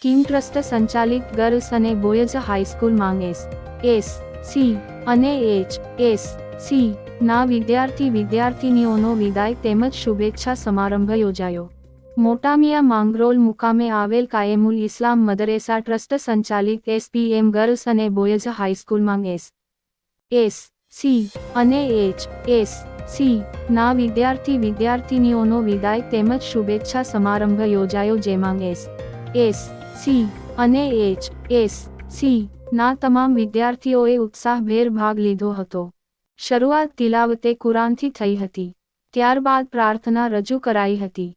Scheme trust સંચાલિત girls અને boys હાઈસ્કૂલમાં એસ.સી. અને એચ.એસ.સી. ના વિદ્યાર્થીનીઓનો વિદાય તેમજ શુભેચ્છા સમારંભ યોજાયો. મોટામિયા માંગરોળ મુકામે આવેલ કાયમુલ ઇસ્લામ મદરેસા ટ્રસ્ટ સંચાલિત એસ.પી.એમ. ગર્લ્સ અને બોયઝ હાઈસ્કૂલમાં એસ.સી. અને એચ.એસ.સી. ના વિદ્યાર્થીનીઓનો વિદાય તેમજ શુભેચ્છા સમારંભ યોજાયો, જેમાં એસ.સી. અને એચ.એસ.સી. ના તમામ વિદ્યાર્થીઓએ ઉત્સાહભેર ભાગ લીધો હતો. શરૂઆત તિલાવતે કુરાનથી થઈ હતી. ત્યારબાદ પ્રાર્થના રજૂ કરાઈ હતી.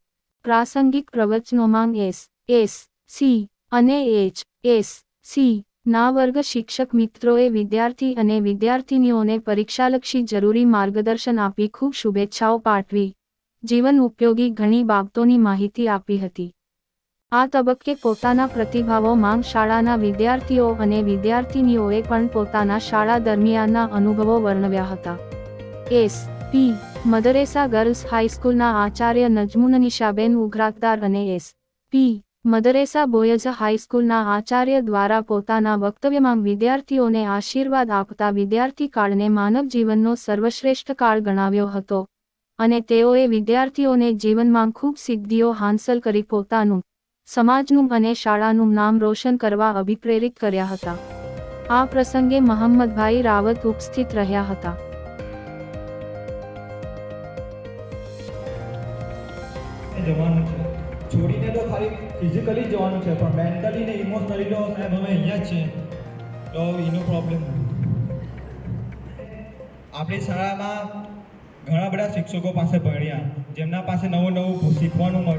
પ્રાસંગિક પ્રવચનોમાં એસ.સી. અને એચ.એસ.સી. ના વર્ગ શિક્ષક મિત્રોએ વિદ્યાર્થી અને વિદ્યાર્થિનીઓને પરીક્ષાલક્ષી જરૂરી માર્ગદર્શન આપી ખૂબ શુભેચ્છાઓ પાઠવી જીવન ઉપયોગી ઘણી બાબતોની માહિતી આપી હતી. આ તબક્કે પોતાના પ્રતિભાવો માંગ શાળાના વિદ્યાર્થીઓ અને વિદ્યાર્થિનીઓએ પણ પોતાના શાળા દરમિયાનના અનુભવો વર્ણવ્યા હતા. એસ.પી. મદરેસા ગર્લ્સ હાઈસ્કૂલના આચાર્ય નજમુનનિશાબેન ઉઘરાતદાર અને એસ.પી. મદરેસા બોયઝ હાઈસ્કૂલના આચાર્ય દ્વારા પોતાના વક્તવ્યમાં વિદ્યાર્થીઓને આશીર્વાદ આપતા વિદ્યાર્થી કાળને માનવ જીવનનો સર્વશ્રેષ્ઠ કાળ ગણાવ્યો હતો અને તેઓએ વિદ્યાર્થીઓને જીવનમાં ખૂબ સિદ્ધિઓ હાંસલ કરી પોતાનું, સમાજનું અને શાળાનું નામ રોશન કરવા અભિપ્રેરિત કર્યા હતા. આ પ્રસંગે મહમ્મદભાઈ રાવત ઉપસ્થિત રહ્યા હતા. જવાનું છે, છોડીને તો ખાલી ફિઝિકલી જવાનું છે, પણ મેન્ટલી ને ઇમોશનલી તો સાહેબ અમે અહીંયા જ છે, તો એનો પ્રોબ્લેમ. આપણી શાળામાં ઘણા બધા શિક્ષકો પાસે ભણ્યા, જેમના પાસે નવું શીખવાનું મળ્યું.